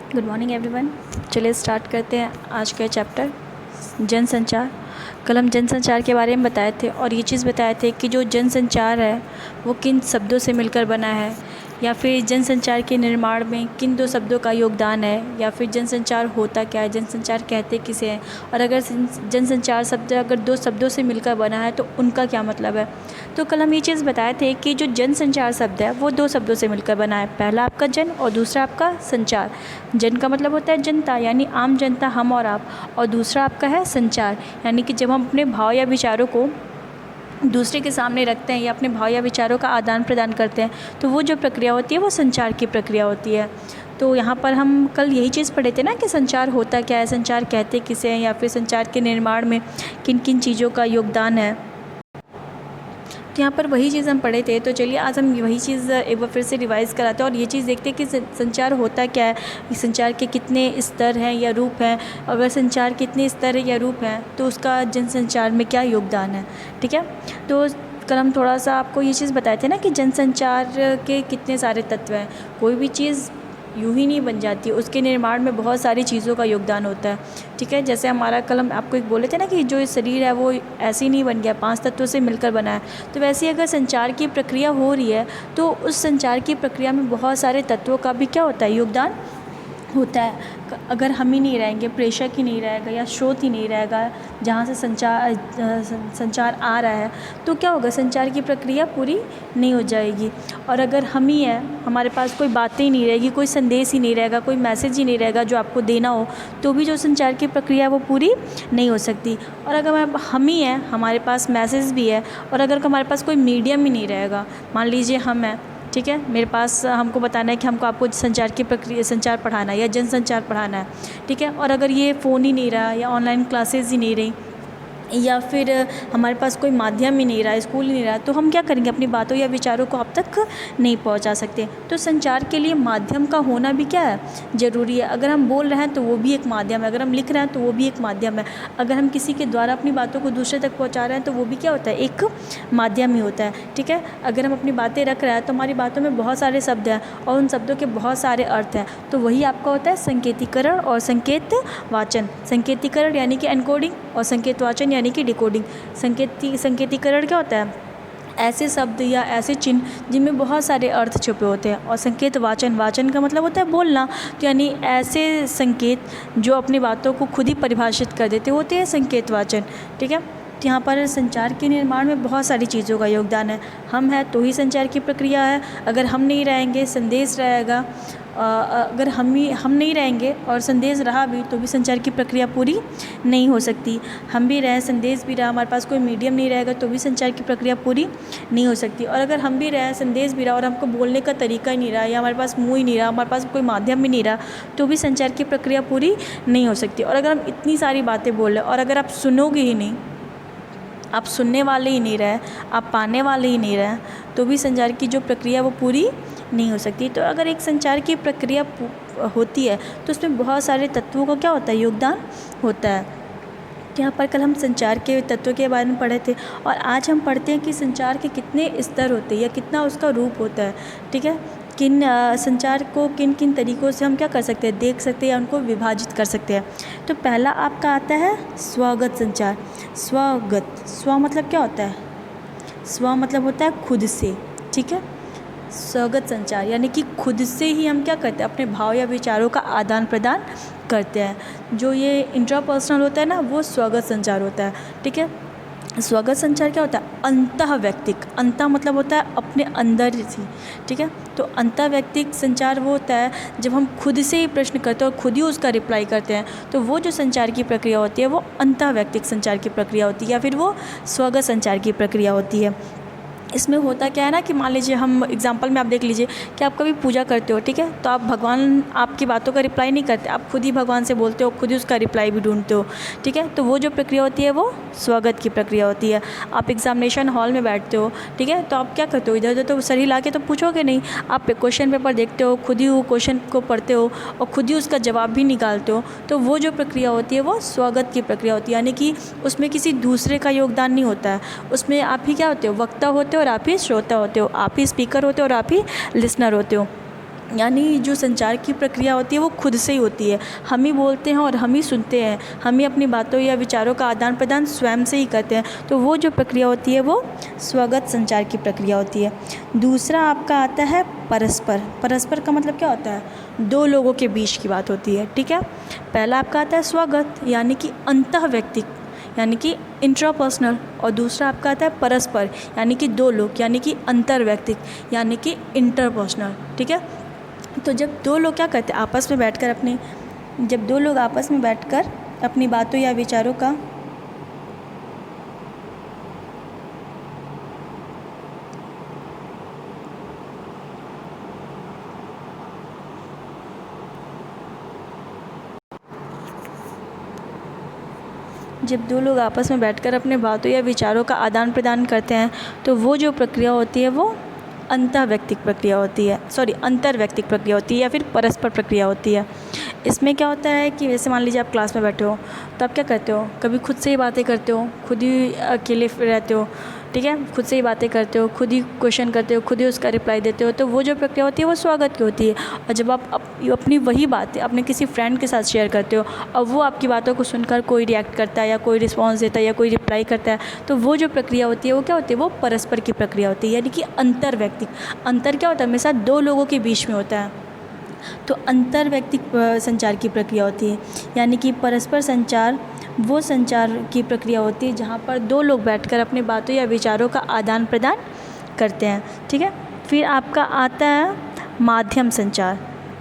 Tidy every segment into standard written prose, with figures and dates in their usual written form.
Good morning everyone. चलिए start करते हैं आज का चैप्टर जनसंचार। कल हम जनसंचार के बारे में बताए थे और ये चीज़ बताए थे कि जो जनसंचार है वो किन शब्दों से मिलकर बना है, या फिर जनसंचार के निर्माण में किन दो शब्दों का योगदान है, या फिर जनसंचार होता क्या है, जनसंचार कहते किसे हैं, और अगर जनसंचार शब्द अगर दो शब्दों से मिलकर बना है तो उनका क्या मतलब है। तो कल हम ये चीज़ बताए थे कि जो जनसंचार शब्द है वो दो शब्दों से मिलकर बना है, पहला आपका जन और दूसरा आपका संचार। जन का मतलब होता है जनता यानी आम जनता, हम और आप, और दूसरा आपका है संचार यानी कि जब हम अपने भाव या विचारों को दूसरे के सामने रखते हैं या अपने भाव या विचारों का आदान प्रदान करते हैं तो वो जो प्रक्रिया होती है वो संचार की प्रक्रिया होती है। तो यहाँ पर हम कल यही चीज़ पढ़े थे ना कि संचार होता क्या है, संचार कहते किसे हैं, या फिर संचार के निर्माण में किन किन चीज़ों का योगदान है। तो यहाँ पर वही चीज़ हम पढ़े थे। तो चलिए आज हम वही चीज़ एक बार फिर से रिवाइज़ कराते हैं और ये चीज़ देखते हैं कि संचार होता क्या है, संचार के कितने स्तर हैं या रूप हैं, अगर संचार कितने स्तर है या रूप हैं तो उसका जनसंचार में क्या योगदान है। ठीक है, तो कल हम थोड़ा सा आपको ये चीज़ बताए थे ना कि जनसंचार के कितने सारे तत्व हैं। कोई भी चीज़ यूं ही नहीं बन जाती, उसके निर्माण में बहुत सारी चीज़ों का योगदान होता है। ठीक है, जैसे हमारा कल हम आपको एक बोले थे ना कि जो शरीर है वो ऐसे ही नहीं बन गया, 5 तत्वों से मिलकर बना है। तो वैसे ही अगर संचार की प्रक्रिया हो रही है तो उस संचार की प्रक्रिया में बहुत सारे तत्वों का भी क्या होता है, योगदान होता है। अगर हम ही नहीं रहेंगे, प्रेषक ही नहीं रहेगा या स्रोत ही नहीं रहेगा जहाँ से संचार आ रहा है तो क्या होगा, संचार की प्रक्रिया पूरी नहीं हो जाएगी। और अगर हम ही हैं, हमारे पास कोई बातें ही नहीं रहेगी, कोई संदेश ही नहीं रहेगा, कोई मैसेज ही नहीं रहेगा जो आपको देना हो, तो भी जो संचार की प्रक्रिया है वो पूरी नहीं हो सकती। और अगर हम ही हैं, हमारे पास मैसेज भी है, और अगर हमारे पास कोई मीडियम ही नहीं रहेगा, मान लीजिए हम हैं, ठीक है, मेरे पास हमको बताना है कि हमको आपको संचार की प्रक्रिया, संचार पढ़ाना है या जनसंचार पढ़ाना है, ठीक है, और अगर ये फ़ोन ही नहीं रहा या ऑनलाइन क्लासेस ही नहीं रही या फिर हमारे पास कोई माध्यम ही नहीं रहा, स्कूल ही नहीं रहा, तो हम क्या करेंगे, अपनी बातों या विचारों को आप तक नहीं पहुंचा सकते। तो संचार के लिए माध्यम का होना भी क्या है, ज़रूरी है। अगर हम बोल रहे हैं तो वो भी एक माध्यम है, अगर हम लिख रहे हैं तो वो भी एक माध्यम है, अगर हम किसी के द्वारा अपनी बातों को दूसरे तक पहुँचा रहे हैं तो वो भी क्या होता है, एक माध्यम ही होता है। ठीक है, अगर हम अपनी बातें रख रहे हैं तो हमारी बातों में बहुत सारे शब्द हैं और उन शब्दों के बहुत सारे अर्थ हैं, तो वही आपका होता है संकेतीकरण और संकेत वाचन। संकेतीकरण यानी कि एनकोडिंग और संकेत वाचन यानी कि डिकोडिंग। संकेतीकरण क्या होता है, ऐसे शब्द या ऐसे चिन्ह जिनमें बहुत सारे अर्थ छुपे होते हैं। और संकेत वाचन, वाचन का मतलब होता है बोलना, तो यानी ऐसे संकेत जो अपनी बातों को खुद ही परिभाषित कर देते होते हैं संकेत वाचन। ठीक है, तो यहाँ पर संचार के निर्माण में बहुत सारी चीज़ों का योगदान है। हम हैं तो ही संचार की प्रक्रिया है, अगर हम नहीं रहेंगे संदेश रहेगा, अगर हम नहीं रहेंगे और संदेश रहा भी तो भी संचार की प्रक्रिया पूरी नहीं हो सकती। हम भी रहें, संदेश भी रहा, हमारे पास कोई मीडियम नहीं रहेगा तो भी संचार की प्रक्रिया पूरी नहीं हो सकती। और अगर हम भी रहें, संदेश भी रहा और हमको बोलने का तरीका ही नहीं रहा या हमारे पास मुँह ही नहीं रहा, हमारे पास कोई माध्यम भी नहीं रहा, तो भी संचार की प्रक्रिया पूरी नहीं हो सकती। और अगर हम इतनी सारी बातें बोल रहे और अगर आप सुनोगे ही नहीं, आप सुनने वाले ही नहीं रहे, आप पाने वाले ही नहीं रहे, तो भी संचार की जो प्रक्रिया वो पूरी नहीं हो सकती। तो अगर एक संचार की प्रक्रिया होती है तो उसमें बहुत सारे तत्वों का क्या होता है, योगदान होता है। तो यहाँ पर कल हम संचार के तत्वों के बारे में पढ़े थे और आज हम पढ़ते हैं कि संचार के कितने स्तर होते हैं या कितना उसका रूप होता है। ठीक है, संचार को किन किन तरीक़ों से हम क्या कर सकते हैं, देख सकते हैं या उनको विभाजित कर सकते हैं। तो पहला आपका आता है स्वगत संचार। स्वगत, स्व मतलब क्या होता है, स्व मतलब होता है खुद से। ठीक है, स्वगत संचार यानी कि खुद से ही हम क्या करते हैं, अपने भाव या विचारों का आदान प्रदान करते हैं। जो ये इंट्रापर्सनल होता है ना, वो स्वगत संचार होता है। ठीक है, स्वगत संचार क्या होता है, अंतः व्यक्तिक, अंतः मतलब होता है अपने अंदर से। ठीक है, तो अंतः व्यक्तिक संचार वो होता है जब हम खुद से ही प्रश्न करते हैं और खुद ही उसका रिप्लाई करते हैं, तो वो जो संचार की प्रक्रिया होती है वो अंतः व्यक्तिक संचार की प्रक्रिया होती है या फिर वो स्वगत संचार की प्रक्रिया होती है। इसमें होता क्या है ना कि मान लीजिए हम एग्जांपल में आप देख लीजिए कि आप कभी पूजा करते हो, ठीक है, तो आप भगवान आपकी बातों का रिप्लाई नहीं करते, आप खुद ही भगवान से बोलते हो, खुद ही उसका रिप्लाई भी ढूंढते हो। ठीक है, तो वो जो प्रक्रिया होती है वो स्वागत की प्रक्रिया होती है। आप एग्जामिनेशन हॉल में बैठते हो, ठीक है, तो आप क्या करते हो, इधर उधर तो सर हिला के तो पूछोगे नहीं, आप क्वेश्चन पेपर देखते हो, खुद ही वो क्वेश्चन को पढ़ते हो और खुद ही उसका जवाब भी निकालते हो। तो वो जो प्रक्रिया होती है वो स्वागत की प्रक्रिया होती है, यानी कि उसमें किसी दूसरे का योगदान नहीं होता है, उसमें आप ही क्या होते हो, वक्ता होते हो और आप ही श्रोता होते हो, आप ही स्पीकर होते हो और आप ही लिसनर होते हो। यानी जो संचार की प्रक्रिया होती है वो खुद से ही होती है। हम ही बोलते हैं और हम ही सुनते हैं, हम ही अपनी बातों या विचारों का आदान प्रदान स्वयं से ही करते हैं। तो वो जो प्रक्रिया होती है वो स्वगत संचार की प्रक्रिया होती है। दूसरा आपका आता है परस्पर। परस्पर का मतलब क्या होता है? दो लोगों के बीच की बात होती है, ठीक है। पहला आपका आता है स्वगत, यानी कि अंतः व्यक्तिक, यानी कि इंट्रापर्सनल। और दूसरा आपका आता है परस्पर, यानी कि दो लोग, यानी कि अंतर्वैयक्तिक, यानी कि इंटरपर्सनल, ठीक है। तो जब दो लोग क्या करते हैं, आपस में बैठकर जब दो लोग आपस में बैठकर अपनी बातों या विचारों का जब दो लोग आपस में बैठकर अपने बातों या विचारों का आदान प्रदान करते हैं तो वो जो प्रक्रिया होती है वो अंतःवैयक्तिक प्रक्रिया होती है, अंतर्वैयक्तिक प्रक्रिया होती है या फिर परस्पर प्रक्रिया होती है। इसमें क्या होता है कि जैसे मान लीजिए आप क्लास में बैठे हो तो आप क्या करते हो, कभी खुद से ही बातें करते हो, खुद ही अकेले रहते हो, ठीक है, खुद से ही बातें करते हो, खुद ही क्वेश्चन करते हो, खुद ही उसका रिप्लाई देते हो। तो वो जो प्रक्रिया होती है वो स्वागत की होती है। और जब आप अपनी वही बातें अपने किसी फ्रेंड के साथ शेयर करते हो और वो आपकी बातों को सुनकर कोई रिएक्ट करता है या कोई रिस्पॉन्स देता है या कोई रिप्लाई करता है, तो वो जो प्रक्रिया होती है वो क्या होती है, वो परस्पर की प्रक्रिया होती है, यानी कि अंतर्वैयक्तिक। अंतर क्या होता है, हमेशा दो लोगों के बीच में होता है। तो अंतर्वैयक्तिक संचार की प्रक्रिया होती है, यानी कि परस्पर संचार वो संचार की प्रक्रिया होती है जहाँ पर दो लोग बैठकर अपनी बातों या विचारों का आदान प्रदान करते हैं, ठीक है। फिर आपका आता है माध्यम संचार।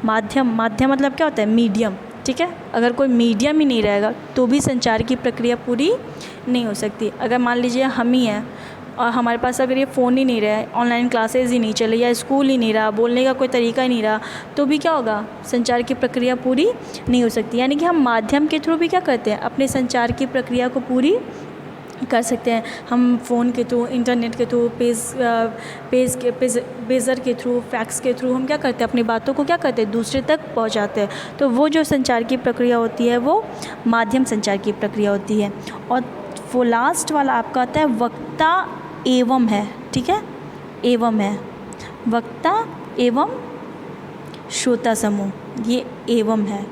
माध्यम मतलब क्या होता है, मीडियम, ठीक है। अगर कोई मीडियम ही नहीं रहेगा तो भी संचार की प्रक्रिया पूरी नहीं हो सकती। अगर मान लीजिए हम ही हैं और हमारे पास अगर ये फ़ोन ही नहीं रहा है, ऑनलाइन क्लासेस ही नहीं चले या स्कूल ही नहीं रहा, बोलने का कोई तरीका ही नहीं रहा, तो भी क्या होगा, संचार की प्रक्रिया पूरी नहीं हो सकती। यानी कि हम माध्यम के थ्रू भी क्या करते हैं, अपने संचार की प्रक्रिया को पूरी कर सकते हैं। हम फ़ोन के थ्रू, इंटरनेट के थ्रू, पेजर के थ्रू, फैक्स के थ्रू हम क्या करते हैं, अपनी बातों को क्या करते हैं, दूसरे तक पहुंचाते हैं। तो वो जो संचार की प्रक्रिया होती है वो माध्यम संचार की प्रक्रिया होती है। और वो लास्ट वाला आपका आता है वक्ता एवं है, ठीक है, एवं है, वक्ता एवं श्रोता समूह, ये एवं है,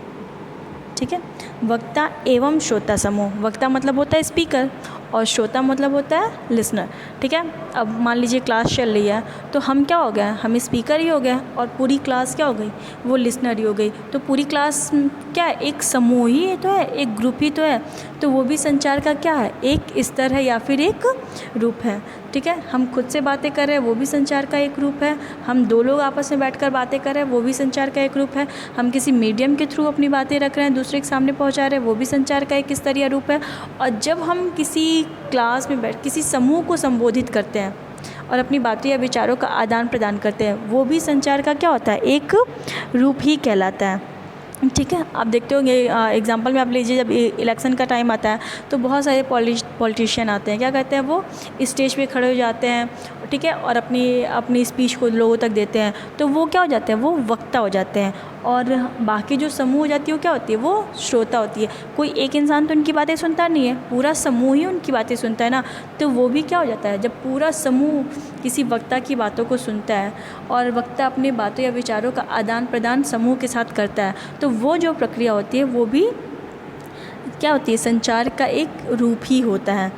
ठीक है। वक्ता एवं श्रोता समूह, वक्ता मतलब होता है स्पीकर और श्रोता मतलब होता है लिसनर, ठीक है। अब मान लीजिए क्लास चल रही है तो हम क्या हो गए, हम स्पीकर ही हो गए और पूरी क्लास क्या हो गई, वो लिसनर ही हो गई। तो पूरी क्लास क्या है, एक समूह ही तो है, एक ग्रुप ही तो है। तो वो भी संचार का क्या है, एक स्तर है या फिर एक रूप है, ठीक है। हम खुद से बातें कर रहे हैं वो भी संचार का एक रूप है, हम दो लोग आपस में बैठकर बातें कर रहे हैं वो भी संचार का एक रूप है, हम किसी मीडियम के थ्रू अपनी बातें रख रहे हैं, दूसरे के सामने पहुंचा रहे हैं वो भी संचार का एक स्तरीय रूप है। और जब हम किसी क्लास में किसी समूह को संबोधित करते हैं और अपनी बातों या विचारों का आदान प्रदान करते हैं, वो भी संचार का क्या होता है, एक रूप ही कहलाता है, ठीक है। आप देखते होंगे एग्जांपल में आप लीजिए, जब इलेक्शन का टाइम आता है तो बहुत सारे पॉलिटिशियन आते हैं, क्या कहते हैं, वो स्टेज पे खड़े हो जाते हैं, ठीक है, और अपनी स्पीच को लोगों तक देते हैं। तो वो क्या हो जाते हैं, वो वक्ता हो जाते हैं। और बाकी जो समूह हो जाती है वो क्या होती है, वो श्रोता होती है। कोई एक इंसान तो उनकी बातें सुनता नहीं है, पूरा समूह ही उनकी बातें सुनता है ना। तो वो भी क्या हो जाता है, जब पूरा समूह किसी वक्ता की बातों को सुनता है और वक्ता अपनी बातों या विचारों का आदान प्रदान समूह के साथ करता है, तो वो जो प्रक्रिया होती है वो भी क्या होती है, संचार का एक रूप ही होता है।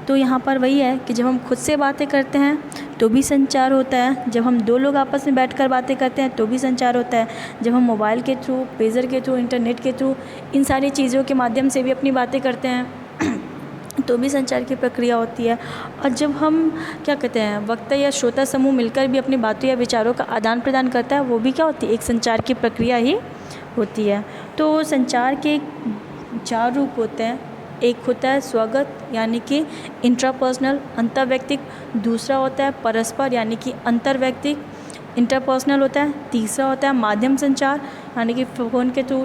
तो यहाँ पर वही है कि जब हम खुद से बातें करते हैं तो भी संचार होता है, जब हम दो लोग आपस में बैठकर बातें करते हैं तो भी संचार होता है, जब हम मोबाइल के थ्रू, पेजर के थ्रू, इंटरनेट के थ्रू, इन सारी चीज़ों के माध्यम से भी अपनी बातें करते हैं तो भी संचार की प्रक्रिया होती है। और जब हम क्या कहते हैं, वक्ता या श्रोता समूह मिलकर भी अपनी बातों या विचारों का आदान प्रदान करता है, वो भी क्या होती है, एक संचार की प्रक्रिया ही होती है। तो संचार के 4 रूप होते हैं। एक होता है स्वगत यानी कि इंट्रापर्सनल, अंतर्वैयक्तिक। दूसरा होता है परस्पर यानी कि अंतर्वैयक्तिक, इंटरपर्सनल होता है। तीसरा होता है माध्यम संचार यानी कि फ़ोन के थ्रू,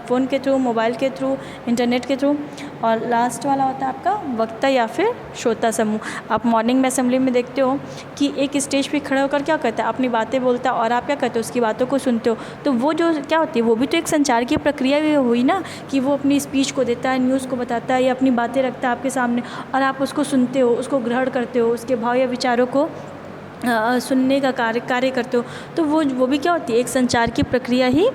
फ़ोन के थ्रू, मोबाइल के थ्रू, इंटरनेट के थ्रू। और लास्ट वाला होता है आपका वक्ता या फिर श्रोता समूह। आप मॉर्निंग में असेंबली में देखते हो कि एक स्टेज पे खड़ा होकर क्या करता है, अपनी बातें बोलता है और आप क्या करते हो, उसकी बातों को सुनते हो। तो वो जो क्या होती है, वो भी तो एक संचार की प्रक्रिया भी हुई ना, कि वो अपनी स्पीच को देता है, न्यूज़ को बताता है या अपनी बातें रखता है आपके सामने और आप उसको सुनते हो, उसको ग्रहण करते हो, उसके भाव या विचारों को सुनने का कार्य करते हो, तो वो भी क्या होती है, एक संचार की प्रक्रिया ही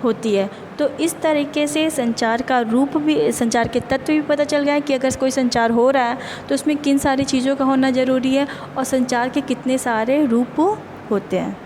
होती है। तो इस तरीके से संचार का रूप भी, संचार के तत्व भी पता चल गया है कि अगर कोई संचार हो रहा है तो उसमें किन सारी चीज़ों का होना ज़रूरी है और संचार के कितने सारे रूप होते हैं।